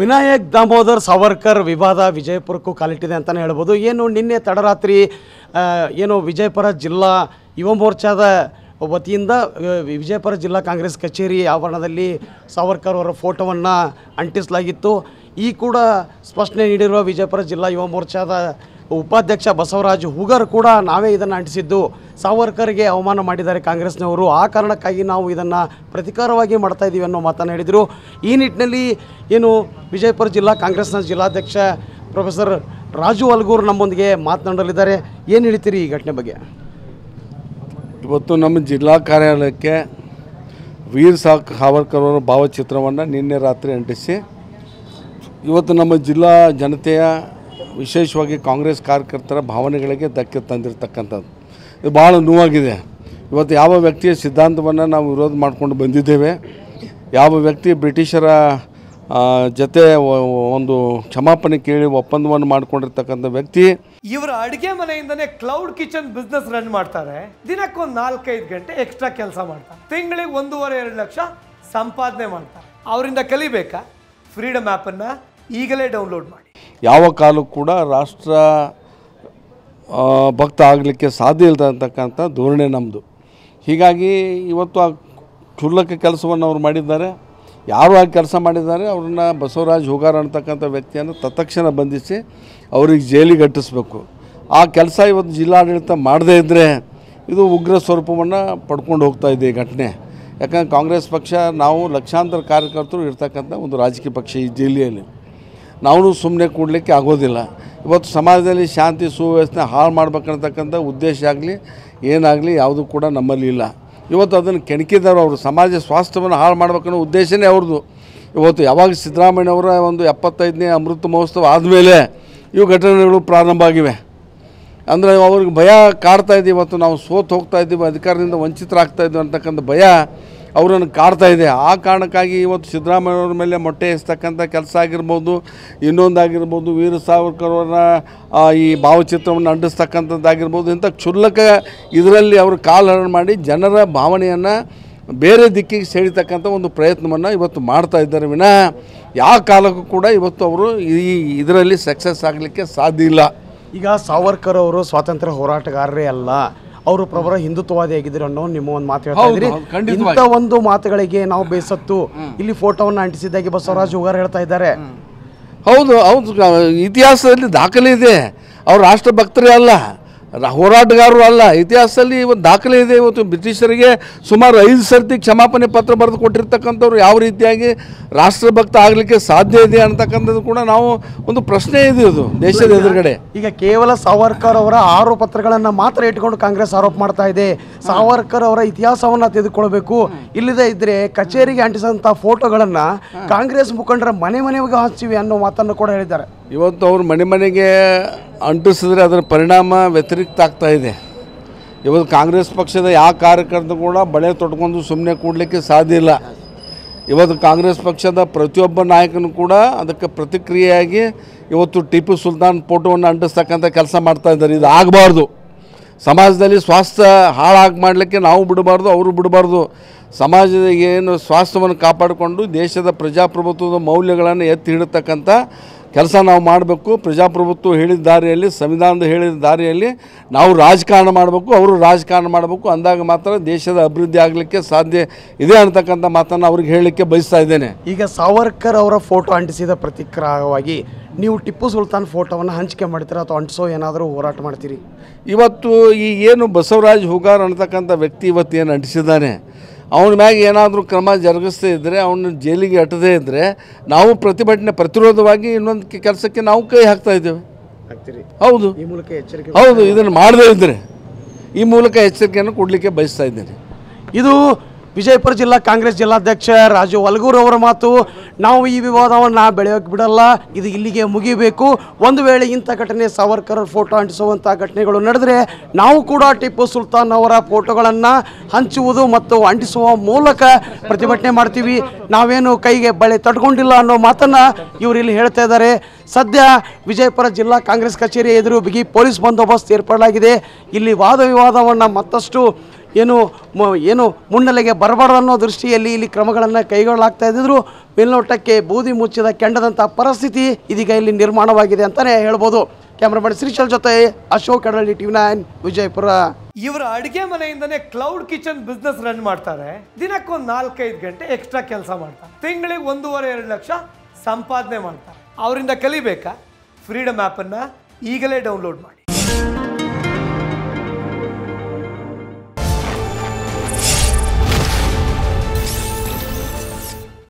ವಿನಾಯಕ್ ದಾಮೋದರ್ ಸಾವರ್ಕರ್ ವಿವಾದ ವಿಜಯಪುರಕ್ಕೂ ಕಾಲಿಟ್ಟಿದೆ ಅಂತಲೇ ಹೇಳ್ಬೋದು. ಏನು ನಿನ್ನೆ ತಡರಾತ್ರಿ ಏನು ವಿಜಯಪುರ ಜಿಲ್ಲಾ ಯುವ ಮೋರ್ಚಾದ ವತಿಯಿಂದ ವಿಜಯಪುರ ಜಿಲ್ಲಾ ಕಾಂಗ್ರೆಸ್ ಕಚೇರಿ ಆವರಣದಲ್ಲಿ ಸಾವರ್ಕರ್ ಅವರ ಫೋಟೋವನ್ನು ಅಂಟಿಸಲಾಗಿತ್ತು. ಈ ಕೂಡ ಸ್ಪಷ್ಟನೆ ನೀಡಿರುವ ವಿಜಯಪುರ ಜಿಲ್ಲಾ ಯುವ ಮೋರ್ಚಾದ ಉಪಾಧ್ಯಕ್ಷ ಬಸವರಾಜ್ ಹೂಗಾರ್ ಕೂಡ ನಾವೇ ಇದನ್ನು ಅಂಟಿಸಿದ್ದು, ಸಾವರ್ಕರ್ಗೆ ಅವಮಾನ ಮಾಡಿದ್ದಾರೆ ಕಾಂಗ್ರೆಸ್ನವರು, ಆ ಕಾರಣಕ್ಕಾಗಿ ನಾವು ಇದನ್ನು ಪ್ರತಿಕಾರವಾಗಿ ಮಾಡ್ತಾ ಇದ್ದೀವಿ ಅನ್ನೋ ಮಾತನ್ನು ಹೇಳಿದರು. ಈ ನಿಟ್ಟಿನಲ್ಲಿ ಏನು ವಿಜಯಪುರ ಜಿಲ್ಲಾ ಕಾಂಗ್ರೆಸ್ನ ಜಿಲ್ಲಾಧ್ಯಕ್ಷ ಪ್ರೊಫೆಸರ್ ರಾಜು ಅಲ್ಗೂರ್ ನಮ್ಮೊಂದಿಗೆ ಮಾತನಾಡಲಿದ್ದಾರೆ. ಏನು ಹೇಳ್ತೀರಿ ಈ ಘಟನೆ ಬಗ್ಗೆ? ಇವತ್ತು ನಮ್ಮ ಜಿಲ್ಲಾ ಕಾರ್ಯಾಲಯಕ್ಕೆ ವೀರ್ ಸಾವರ್ಕರ್ ಅವರ ಭಾವಚಿತ್ರವನ್ನು ನಿನ್ನೆ ರಾತ್ರಿ ಅಂಟಿಸಿ ಇವತ್ತು ನಮ್ಮ ಜಿಲ್ಲಾ ಜನತೆಯ ವಿಶೇಷವಾಗಿ ಕಾಂಗ್ರೆಸ್ ಕಾರ್ಯಕರ್ತರ ಭಾವನೆಗಳಿಗೆ ಧಕ್ಕೆ ತಂದಿರತಕ್ಕಂಥದ್ದು ಇದು ಭಾಳ ನೋವಾಗಿದೆ. ಇವತ್ತು ಯಾವ ವ್ಯಕ್ತಿಯ ಸಿದ್ಧಾಂತವನ್ನು ನಾವು ವಿರೋಧ ಮಾಡಿಕೊಂಡು ಬಂದಿದ್ದೇವೆ, ಯಾವ ವ್ಯಕ್ತಿ ಬ್ರಿಟಿಷರ ಜೊತೆ ಒಂದು ಕ್ಷಮಾಪಣೆ ಕೇಳಿ ಒಪ್ಪಂದವನ್ನು ಮಾಡಿಕೊಂಡಿರ್ತಕ್ಕಂಥ ವ್ಯಕ್ತಿ ಇವರ ಅಡುಗೆ ಮನೆಯಿಂದನೇ ಕ್ಲೌಡ್ ಕಿಚನ್ ಬಿಸ್ನೆಸ್ ರನ್ ಮಾಡ್ತಾರೆ. ದಿನಕ್ಕೊಂದು 4-5 ಗಂಟೆ ಎಕ್ಸ್ಟ್ರಾ ಕೆಲಸ ಮಾಡ್ತಾರೆ, ತಿಂಗಳಿಗೆ 1.5-2 ಲಕ್ಷ ಸಂಪಾದನೆ ಮಾಡ್ತಾರೆ. ಅವರಿಂದ ಕಲಿಬೇಕಾ? ಫ್ರೀಡಮ್ ಆ್ಯಪನ್ನು ಈಗಲೇ ಡೌನ್ಲೋಡ್ ಮಾಡಿ. ಯಾವ ಕಾಲಕ್ಕೂ ಕೂಡ ರಾಷ್ಟ್ರ ಭಕ್ತ ಆಗಲಿಕ್ಕೆ ಸಾಧ್ಯ ಇಲ್ಲದಂತಕ್ಕಂಥ ಧೋರಣೆ ನಮ್ಮದು. ಹೀಗಾಗಿ ಇವತ್ತು ಆ ಕ್ಷುಲ್ಲಕ ಕೆಲಸವನ್ನು ಅವ್ರು ಮಾಡಿದ್ದಾರೆ. ಯಾರು ಆ ಕೆಲಸ ಮಾಡಿದ್ದಾರೆ ಅವ್ರನ್ನ ಬಸವರಾಜ್ ಹೂಗಾರ್ ಅಂತಕ್ಕಂಥ ವ್ಯಕ್ತಿಯನ್ನು ತತ್ಕ್ಷಣ ಬಂಧಿಸಿ ಅವ್ರಿಗೆ ಜೈಲಿಗೆ ಅಟ್ಟಿಸ್ಬೇಕು. ಆ ಕೆಲಸ ಇವತ್ತು ಜಿಲ್ಲಾಡಳಿತ ಮಾಡದೇ ಇದ್ದರೆ ಇದು ಉಗ್ರ ಸ್ವರೂಪವನ್ನು ಪಡ್ಕೊಂಡು ಹೋಗ್ತಾ ಇದೆ ಈ ಘಟನೆ. ಯಾಕಂದರೆ ಕಾಂಗ್ರೆಸ್ ಪಕ್ಷ ನಾವು ಲಕ್ಷಾಂತರ ಕಾರ್ಯಕರ್ತರು ಇರ್ತಕ್ಕಂಥ ಒಂದು ರಾಜಕೀಯ ಪಕ್ಷ ಈ ಜಿಲ್ಲೆಯಲ್ಲಿ. ನಾವು ಸುಮ್ಮನೆ ಕೂಡಲಿಕ್ಕೆ ಆಗೋದಿಲ್ಲ. ಇವತ್ತು ಸಮಾಜದಲ್ಲಿ ಶಾಂತಿ ಸುವ್ಯವಸ್ಥೆ ಹಾಳು ಮಾಡ್ಬೇಕಂತಕ್ಕಂಥ ಉದ್ದೇಶ ಆಗಲಿ ಏನಾಗಲಿ ಯಾವುದೂ ಕೂಡ ನಮ್ಮಲ್ಲಿ ಇಲ್ಲ. ಇವತ್ತು ಅದನ್ನು ಕೆಣಕಿದವರು ಅವರು ಸಮಾಜ ಸ್ವಾಸ್ಥ್ಯವನ್ನು ಹಾಳು ಮಾಡ್ಬೇಕನ್ನೋ ಉದ್ದೇಶನೇ ಅವ್ರದ್ದು. ಇವತ್ತು ಯಾವಾಗ ಸಿದ್ದರಾಮಯ್ಯನವರ ಒಂದು 75ನೇ ಅಮೃತ ಮಹೋತ್ಸವ ಆದಮೇಲೆ ಇವು ಘಟನೆಗಳು ಪ್ರಾರಂಭ ಆಗಿವೆ. ಅಂದರೆ ಅವ್ರಿಗೆ ಭಯ ಕಾಡ್ತಾ ಇದೆ. ಇವತ್ತು ನಾವು ಸೋತು ಹೋಗ್ತಾ ಇದ್ದೀವಿ, ಅಧಿಕಾರದಿಂದ ವಂಚಿತರಾಗ್ತಾಯಿದ್ವಿ ಅಂತಕ್ಕಂಥ ಭಯ ಅವರನ್ನು ಕಾಡ್ತಾ ಇದೆ. ಆ ಕಾರಣಕ್ಕಾಗಿ ಇವತ್ತು ಸಿದ್ದರಾಮಯ್ಯವ್ರ ಮೇಲೆ ಮೊಟ್ಟೆ ಎಸ್ತಕ್ಕಂಥ ಕೆಲಸ ಆಗಿರ್ಬೋದು, ಇನ್ನೊಂದಾಗಿರ್ಬೋದು, ವೀರ ಸಾವರ್ಕರ್ ಅವರ ಈ ಭಾವಚಿತ್ರವನ್ನು ಅಂಟಿಸ್ತಕ್ಕಂಥದ್ದಾಗಿರ್ಬೋದು, ಇಂಥ ಕ್ಷುಲ್ಲಕ ಇದರಲ್ಲಿ ಅವರು ಕಾಲಹರಣ ಮಾಡಿ ಜನರ ಭಾವನೆಯನ್ನು ಬೇರೆ ದಿಕ್ಕಿಗೆ ಸೆಳೀತಕ್ಕಂಥ ಒಂದು ಪ್ರಯತ್ನವನ್ನು ಇವತ್ತು ಮಾಡ್ತಾ ಇದ್ದಾರೆ ವಿನಃ ಯಾವ ಕಾಲಕ್ಕೂ ಕೂಡ ಇವತ್ತು ಅವರು ಇದರಲ್ಲಿ ಸಕ್ಸಸ್ ಆಗಲಿಕ್ಕೆ ಸಾಧ್ಯ ಇಲ್ಲ. ಈಗ ಸಾವರ್ಕರ್ ಅವರು ಸ್ವಾತಂತ್ರ್ಯ ಹೋರಾಟಗಾರರೇ ಅಲ್ಲ, ಅವರು ಪ್ರಬಲ ಹಿಂದುತ್ವವಾದಿ ಆಗಿದ್ರು ಅನ್ನೋ ನಿಮ್ಮ ಒಂದು ಮಾತು ಹೇಳ್ತಾ ಇದ್ರಿ. ಇಂಥ ಒಂದು ಮಾತುಗಳಿಗೆ ನಾವು ಬೇಸತ್ತು ಇಲ್ಲಿ ಫೋಟೋವನ್ನು ಅಂಟಿಸಿದ್ದಾಗಿ ಬಸವರಾಜ್ ಹೂಗಾರ್ ಹೇಳ್ತಾ ಇದ್ದಾರೆ. ಹೌದು ಹೌದು, ಇತಿಹಾಸದಲ್ಲಿ ದಾಖಲೆ ಇದೆ. ಅವರು ರಾಷ್ಟ್ರಭಕ್ತರೇ ಅಲ್ಲ, ಹೋರಾಟಗಾರರು ಅಲ್ಲ. ಇತಿಹಾಸದಲ್ಲಿ ಇವತ್ತು ದಾಖಲೆ ಇದೆ. ಇವತ್ತು ಬ್ರಿಟಿಷರಿಗೆ ಸುಮಾರು 5 ಸರ್ತಿ ಕ್ಷಮಾಪಣೆ ಪತ್ರ ಬರೆದು ಕೊಟ್ಟಿರ್ತಕ್ಕಂಥವ್ರು ಯಾವ ರೀತಿಯಾಗಿ ರಾಷ್ಟ್ರಭಕ್ತ ಆಗಲಿಕ್ಕೆ ಸಾಧ್ಯ ಇದೆ ಅಂತಕ್ಕಂಥದ್ದು ಕೂಡ ನಾವು ಒಂದು ಪ್ರಶ್ನೆ ಇದೆ ಅದು ದೇಶದ ಎದುರುಗಡೆ. ಈಗ ಕೇವಲ ಸಾವರ್ಕರ್ ಅವರ 6 ಪತ್ರಗಳನ್ನು ಮಾತ್ರ ಇಟ್ಕೊಂಡು ಕಾಂಗ್ರೆಸ್ ಆರೋಪ ಮಾಡ್ತಾ ಇದೆ. ಸಾವರ್ಕರ್ ಅವರ ಇತಿಹಾಸವನ್ನು ತೆಗೆದುಕೊಳ್ಬೇಕು, ಇಲ್ಲದೇ ಇದ್ರೆ ಕಚೇರಿಗೆ ಅಂಟಿಸಿದಂಥ ಫೋಟೋಗಳನ್ನು ಕಾಂಗ್ರೆಸ್ ಮುಖಂಡರ ಮನೆಗೆ ಹಚ್ಚಿವೆ ಅನ್ನೋ ಮಾತನ್ನು ಕೂಡ ಹೇಳಿದ್ದಾರೆ. ಇವತ್ತು ಅವರು ಮನೆಗೆ ಅಂಟಿಸಿದ್ರೆ ಅದರ ಪರಿಣಾಮ ವ್ಯತಿರಿಕ್ತ ಆಗ್ತಾ ಇದೆ. ಇವತ್ತು ಕಾಂಗ್ರೆಸ್ ಪಕ್ಷದ ಯಾವ ಕಾರ್ಯಕರ್ತರು ಕೂಡ ಬಳೆ ತೊಟ್ಕೊಂಡು ಸುಮ್ಮನೆ ಕೂಡಲಿಕ್ಕೆ ಸಾಧ್ಯ ಇಲ್ಲ. ಇವತ್ತು ಕಾಂಗ್ರೆಸ್ ಪಕ್ಷದ ಪ್ರತಿಯೊಬ್ಬ ನಾಯಕನು ಕೂಡ ಅದಕ್ಕೆ ಪ್ರತಿಕ್ರಿಯೆಯಾಗಿ ಇವತ್ತು ಟಿಪ್ಪು ಸುಲ್ತಾನ್ ಫೋಟೋವನ್ನು ಅಂಟಿಸ್ತಕ್ಕಂಥ ಕೆಲಸ ಮಾಡ್ತಾ ಇದ್ದಾರೆ. ಇದು ಆಗಬಾರ್ದು. ಸಮಾಜದಲ್ಲಿ ಸ್ವಾಸ್ಥ್ಯ ಹಾಳಾಗಿ ಮಾಡಲಿಕ್ಕೆ ನಾವು ಬಿಡಬಾರ್ದು, ಅವರು ಬಿಡಬಾರ್ದು. ಸಮಾಜದ ಏನು ಸ್ವಾಸ್ಥ್ಯವನ್ನು ಕಾಪಾಡಿಕೊಂಡು ದೇಶದ ಪ್ರಜಾಪ್ರಭುತ್ವದ ಮೌಲ್ಯಗಳನ್ನು ಎತ್ತಿ ಹಿಡತಕ್ಕಂಥ ಕೆಲಸ ನಾವು ಮಾಡಬೇಕು. ಪ್ರಜಾಪ್ರಭುತ್ವ ಹೇಳಿದ ದಾರಿಯಲ್ಲಿ, ಸಂವಿಧಾನದ ಹೇಳಿದ ದಾರಿಯಲ್ಲಿ ನಾವು ರಾಜಕಾರಣ ಮಾಡಬೇಕು, ಅವರು ರಾಜಕಾರಣ ಮಾಡಬೇಕು. ಅಂದಾಗ ಮಾತ್ರ ದೇಶದ ಅಭಿವೃದ್ಧಿ ಆಗಲಿಕ್ಕೆ ಸಾಧ್ಯ ಇದೆ ಅಂತಕ್ಕಂಥ ಮಾತನ್ನು ಅವ್ರಿಗೆ ಹೇಳಲಿಕ್ಕೆ ಬಯಸ್ತಾ ಇದ್ದೇನೆ. ಈಗ ಸಾವರ್ಕರ್ ಅವರ ಫೋಟೋ ಅಂಟಿಸಿದ ಪ್ರತಿಕ್ರಿಯೆಯಾಗಿ ನೀವು ಟಿಪ್ಪು ಸುಲ್ತಾನ್ ಫೋಟೋವನ್ನು ಹಂಚಿಕೆ ಮಾಡ್ತೀರಾ ಅಥವಾ ಅಂಟಿಸೋ ಏನಾದರೂ ಹೋರಾಟ ಮಾಡ್ತೀರಿ? ಇವತ್ತು ಈ ಏನು ಬಸವರಾಜ್ ಹೂಗಾರ್ ಅಂತಕ್ಕಂಥ ವ್ಯಕ್ತಿ ಇವತ್ತು ಏನು ಅಂಟಿಸಿದ್ದಾನೆ, ಅವನ ಮ್ಯಾಗೆ ಏನಾದರೂ ಕ್ರಮ ಜರುಗಿಸ್ತಾ ಇದ್ದರೆ, ಅವನು ಜೈಲಿಗೆ ಅಟ್ಟದೇ ಇದ್ದರೆ ನಾವು ಪ್ರತಿರೋಧವಾಗಿ ಇನ್ನೊಂದು ಕೆಲಸಕ್ಕೆ ನಾವು ಕೈ ಹಾಕ್ತಾ ಇದ್ದೇವೆ. ಹೌದು ಹೌದು, ಇದನ್ನು ಮಾಡದೇ ಇದ್ದರೆ ಈ ಮೂಲಕ ಎಚ್ಚರಿಕೆಯನ್ನು ಕೊಡಲಿಕ್ಕೆ ಬಯಸ್ತಾ ಇದ್ದೇನೆ. ಇದು ವಿಜಯಪುರ ಜಿಲ್ಲಾ ಕಾಂಗ್ರೆಸ್ ಜಿಲ್ಲಾಧ್ಯಕ್ಷ ರಾಜು ಅಲ್ಗೂರ್ ಅವರ ಮಾತು. ನಾವು ಈ ವಿವಾದವನ್ನು ಬೆಳೆಯೋಕ್ಕೆ ಬಿಡಲ್ಲ, ಇದು ಇಲ್ಲಿಗೆ ಮುಗಿಬೇಕು. ಒಂದು ವೇಳೆ ಇಂಥ ಘಟನೆ ಸಾವರ್ಕರ್ ಫೋಟೋ ಅಂಟಿಸುವಂಥ ಘಟನೆಗಳು ನಡೆದರೆ ನಾವು ಕೂಡ ಟಿಪ್ಪು ಸುಲ್ತಾನ್ ಅವರ ಫೋಟೋಗಳನ್ನು ಹಂಚುವುದು ಮತ್ತು ಅಂಟಿಸುವ ಮೂಲಕ ಪ್ರತಿಭಟನೆ ಮಾಡ್ತೀವಿ. ನಾವೇನು ಕೈಗೆ ಬಳೆ ತಟ್ಕೊಂಡಿಲ್ಲ ಅನ್ನೋ ಮಾತನ್ನು ಇವರು ಇಲ್ಲಿ ಹೇಳ್ತಾ ಇದ್ದಾರೆ. ಸದ್ಯ ವಿಜಯಪುರ ಜಿಲ್ಲಾ ಕಾಂಗ್ರೆಸ್ ಕಚೇರಿ ಎದುರು ಬಿಗಿ ಪೊಲೀಸ್ ಬಂದೋಬಸ್ತ್ ಏರ್ಪಡಲಾಗಿದೆ. ಇಲ್ಲಿ ವಾದ ವಿವಾದವನ್ನು ಮತ್ತಷ್ಟು ಏನು ಮುನ್ನೆಲೆಗೆ ಬರಬಾರ್ದು ಅನ್ನೋ ದೃಷ್ಟಿಯಲ್ಲಿ ಇಲ್ಲಿ ಕ್ರಮಗಳನ್ನು ಕೈಗೊಳ್ಳಲಾಗ್ತಾ ಇದ್ದಿದ್ರು ಮೇಲ್ನೋಟಕ್ಕೆ ಬೂದಿ ಮುಚ್ಚಿದ ಕೆಂಡದಂಥ ಪರಿಸ್ಥಿತಿ ಇದೀಗ ಇಲ್ಲಿ ನಿರ್ಮಾಣವಾಗಿದೆ ಅಂತಲೇ ಹೇಳ್ಬೋದು. ಕ್ಯಾಮ್ರಾಮನ್ ಶ್ರೀಶಲ್ ಜೊತೆ ಅಶೋಕ್ ಕಡಳ್ಳಿ, TV9 ವಿಜಯಪುರ. ಇವರ ಅಡುಗೆ ಮನೆಯಿಂದನೇ ಕ್ಲೌಡ್ ಕಿಚನ್ ಬಿಸ್ನೆಸ್ ರನ್ ಮಾಡ್ತಾರೆ. ದಿನಕ್ಕೊಂದು 4-5 ಗಂಟೆ ಎಕ್ಸ್ಟ್ರಾ ಕೆಲಸ ಮಾಡ್ತಾರೆ. ತಿಂಗಳಿಗೆ 1.5-2 ಲಕ್ಷ ಸಂಪಾದನೆ ಮಾಡ್ತಾರೆ. ಅವರಿಂದ ಕಲಿಬೇಕಾ? ಫ್ರೀಡಮ್ ಆ್ಯಪನ್ನು ಈಗಲೇ ಡೌನ್ಲೋಡ್ ಮಾಡಿ.